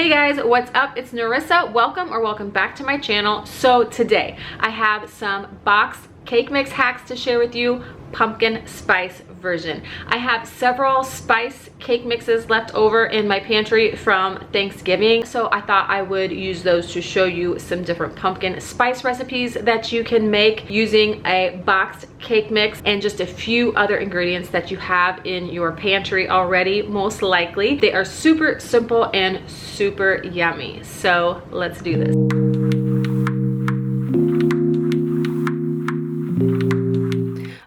Hey guys, what's up? It's Narissa. Welcome back to my channel. So today I have some box cake mix hacks to share with you, pumpkin spice version. I have several spice cake mixes left over in my pantry from Thanksgiving, so I thought I would use those to show you some different pumpkin spice recipes that you can make using a boxed cake mix and just a few other ingredients that you have in your pantry already, most likely. They are super simple and super yummy. So let's do this.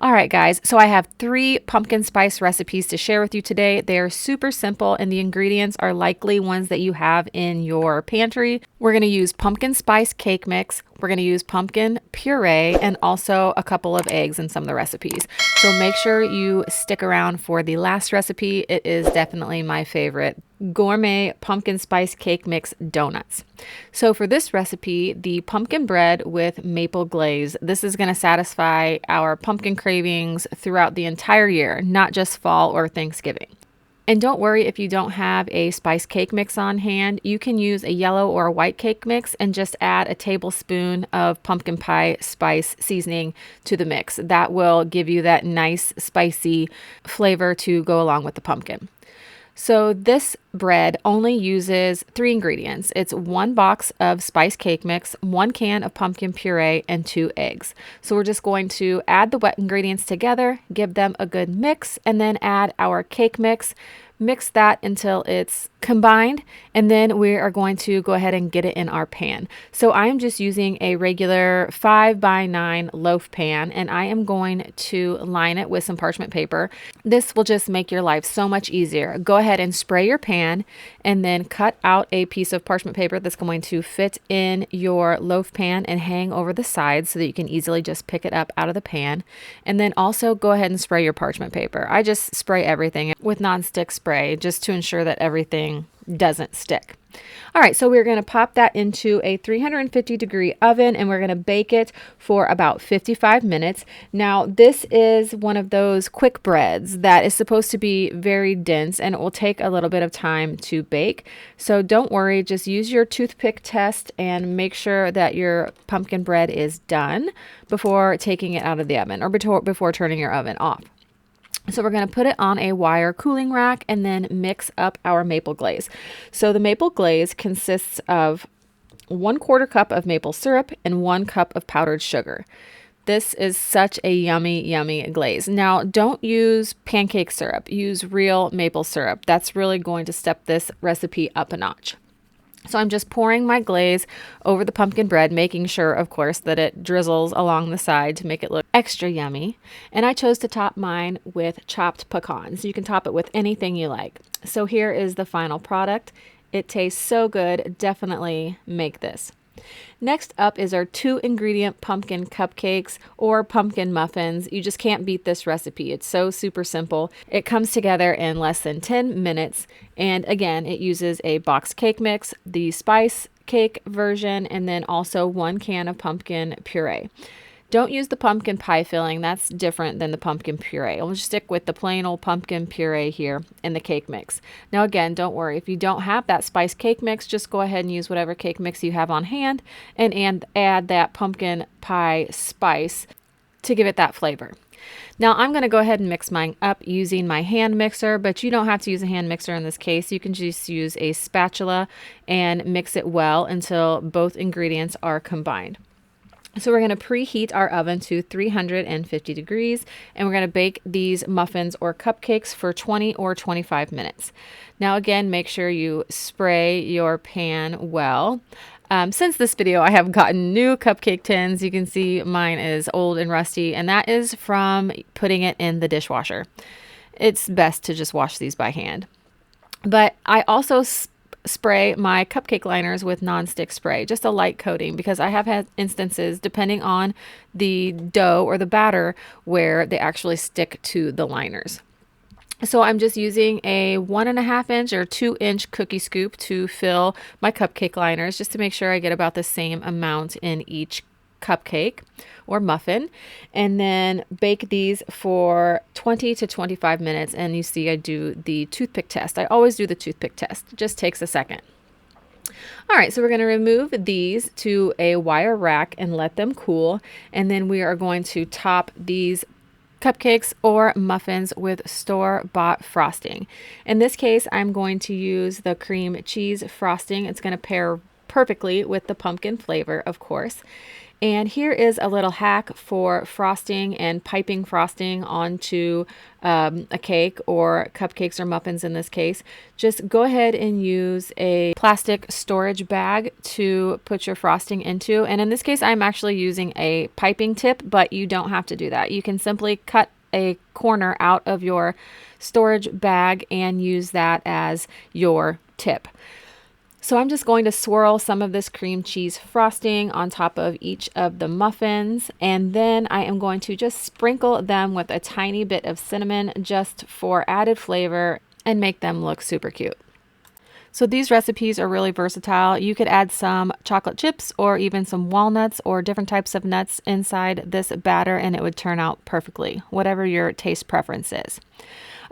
All right, guys, so I have 3 pumpkin spice recipes to share with you today. They are super simple and the ingredients are likely ones that you have in your pantry. We're going to use pumpkin spice cake mix. We're going to use pumpkin puree and also a couple of eggs in some of the recipes. So make sure you stick around for the last recipe. It is definitely my favorite, gourmet pumpkin spice cake mix donuts. So for this recipe, the pumpkin bread with maple glaze. This is going to satisfy our pumpkin cravings throughout the entire year, not just fall or Thanksgiving. And don't worry if you don't have a spice cake mix on hand. You can use a yellow or a white cake mix and just add a tablespoon of pumpkin pie spice seasoning to the mix. That will give you that nice spicy flavor to go along with the pumpkin. So this bread only uses 3 ingredients. It's 1 box of spice cake mix, 1 can of pumpkin puree, and 2 eggs. So we're just going to add the wet ingredients together, give them a good mix, and then add our cake mix. Mix that until it's combined, and then we are going to go ahead and get it in our pan. So I am just using a regular 5x9 loaf pan, and I am going to line it with some parchment paper. This will just make your life so much easier. Go ahead and spray your pan and then cut out a piece of parchment paper that's going to fit in your loaf pan and hang over the sides so that you can easily just pick it up out of the pan. And then also go ahead and spray your parchment paper. I just spray everything with non-stick spray just to ensure that everything doesn't stick. All right, so we're going to pop that into a 350-degree oven and we're going to bake it for about 55 minutes. Now, this is one of those quick breads that is supposed to be very dense and it will take a little bit of time to bake. So don't worry, just use your toothpick test and make sure that your pumpkin bread is done before taking it out of the oven or before turning your oven off. So we're going to put it on a wire cooling rack and then mix up our maple glaze. So the maple glaze consists of 1/4 cup of maple syrup and 1 cup of powdered sugar. This is such a yummy, yummy glaze. Now, don't use pancake syrup. Use real maple syrup. That's really going to step this recipe up a notch. So I'm just pouring my glaze over the pumpkin bread, making sure, of course, that it drizzles along the side to make it look extra yummy. And I chose to top mine with chopped pecans. You can top it with anything you like. So here is the final product. It tastes so good. Definitely make this. Next up is our 2-ingredient pumpkin cupcakes or pumpkin muffins. You just can't beat this recipe. It's so super simple. It comes together in less than 10 minutes. And again, it uses a boxed cake mix, the spice cake version, and then also 1 can of pumpkin puree. Don't use the pumpkin pie filling. That's different than the pumpkin puree. I'll just stick with the plain old pumpkin puree here in the cake mix. Now again, don't worry. If you don't have that spice cake mix, just go ahead and use whatever cake mix you have on hand and add that pumpkin pie spice to give it that flavor. Now I'm going to go ahead and mix mine up using my hand mixer, but you don't have to use a hand mixer in this case. You can just use a spatula and mix it well until both ingredients are combined. So we're going to preheat our oven to 350 degrees and we're going to bake these muffins or cupcakes for 20 or 25 minutes. Now again, make sure you spray your pan well. Since this video, I have gotten new cupcake tins. You can see mine is old and rusty, and that is from putting it in the dishwasher. It's best to just wash these by hand. But I also spray my cupcake liners with non-stick spray, just a light coating, because I have had instances, depending on the dough or the batter, where they actually stick to the liners. So I'm just using a 1.5 inch or 2 inch cookie scoop to fill my cupcake liners, just to make sure I get about the same amount in each cupcake or muffin, and then bake these for 20 to 25 minutes. And you see I do the toothpick test. I always do the toothpick test. It just takes a second. All right, so we're going to remove these to a wire rack and let them cool. And then we are going to top these cupcakes or muffins with store-bought frosting. In this case, I'm going to use the cream cheese frosting. It's going to pair perfectly with the pumpkin flavor, of course. And here is a little hack for frosting and piping frosting onto a cake or cupcakes or muffins in this case. Just go ahead and use a plastic storage bag to put your frosting into. And in this case, I'm actually using a piping tip, but you don't have to do that. You can simply cut a corner out of your storage bag and use that as your tip. So I'm just going to swirl some of this cream cheese frosting on top of each of the muffins, and then I am going to just sprinkle them with a tiny bit of cinnamon just for added flavor and make them look super cute. So these recipes are really versatile. You could add some chocolate chips or even some walnuts or different types of nuts inside this batter and it would turn out perfectly, whatever your taste preference is.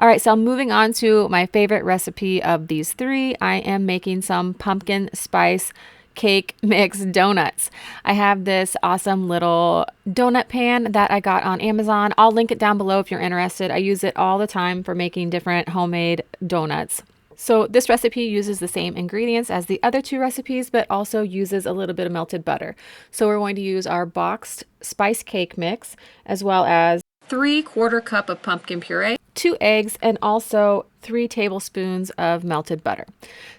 All right, so moving on to my favorite recipe of these three, I am making some pumpkin spice cake mix donuts. I have this awesome little donut pan that I got on Amazon. I'll link it down below if you're interested. I use it all the time for making different homemade donuts. So this recipe uses the same ingredients as the other two recipes, but also uses a little bit of melted butter. So we're going to use our boxed spice cake mix, as well as 3/4 cup of pumpkin puree, 2 eggs, and also 3 tablespoons of melted butter.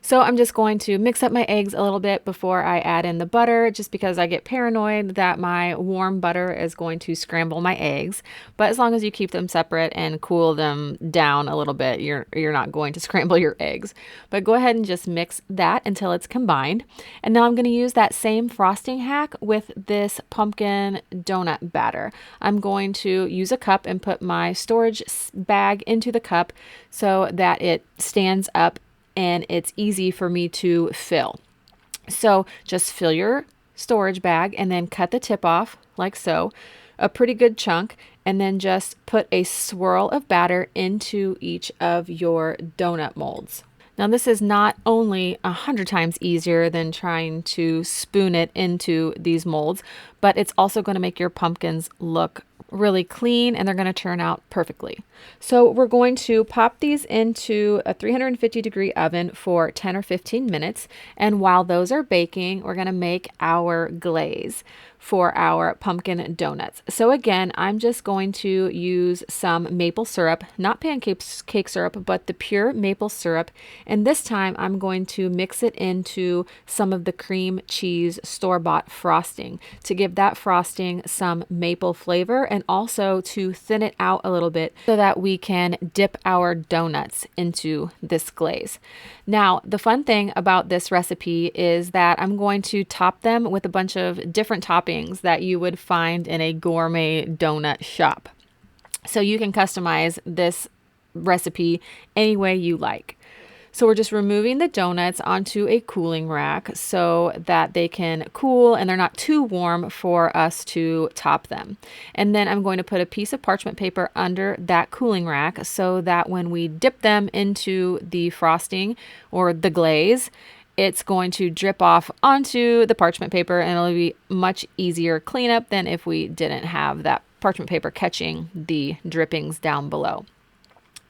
So I'm just going to mix up my eggs a little bit before I add in the butter, just because I get paranoid that my warm butter is going to scramble my eggs. But as long as you keep them separate and cool them down a little bit, you're not going to scramble your eggs. But go ahead and just mix that until it's combined. And now I'm going to use that same frosting hack with this pumpkin donut batter. I'm going to use a cup and put my storage bag into the cup so that it stands up and it's easy for me to fill. So just fill your storage bag and then cut the tip off like so, a pretty good chunk, and then just put a swirl of batter into each of your donut molds. Now this is not only 100 times easier than trying to spoon it into these molds, but it's also going to make your pumpkins look really clean and they're going to turn out perfectly. So we're going to pop these into a 350-degree oven for 10 or 15 minutes. And while those are baking, we're going to make our glaze for our pumpkin donuts. So again, I'm just going to use some maple syrup, not pancake cake syrup, but the pure maple syrup. And this time I'm going to mix it into some of the cream cheese store-bought frosting to give that frosting some maple flavor and also to thin it out a little bit so that we can dip our donuts into this glaze. Now, the fun thing about this recipe is that I'm going to top them with a bunch of different toppings that you would find in a gourmet donut shop. So you can customize this recipe any way you like. So we're just removing the donuts onto a cooling rack so that they can cool and they're not too warm for us to top them. And then I'm going to put a piece of parchment paper under that cooling rack so that when we dip them into the frosting or the glaze, it's going to drip off onto the parchment paper and it'll be much easier cleanup than if we didn't have that parchment paper catching the drippings down below.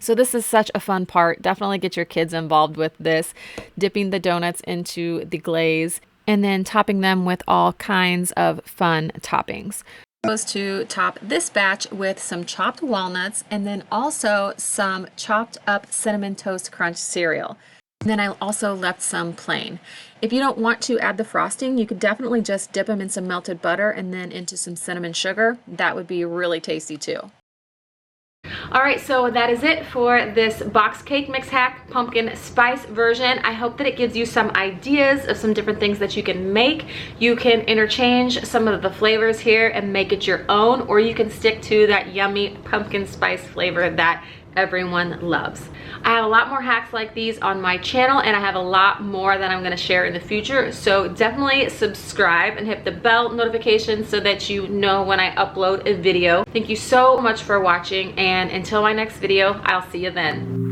So this is such a fun part. Definitely get your kids involved with this, dipping the donuts into the glaze and then topping them with all kinds of fun toppings. I'm supposed to top this batch with some chopped walnuts and then also some chopped up Cinnamon Toast Crunch cereal. And then I also left some plain. If you don't want to add the frosting, you could definitely just dip them in some melted butter and then into some cinnamon sugar. That would be really tasty too. All right, so that is it for this box cake mix hack pumpkin spice version. I hope that it gives you some ideas of some different things that you can make. You can interchange some of the flavors here and make it your own, or you can stick to that yummy pumpkin spice flavor that everyone loves. I have a lot more hacks like these on my channel and I have a lot more that I'm going to share in the future, so definitely subscribe and hit the bell notification so that you know when I upload a video. Thank you so much for watching, and until my next video, I'll see you then.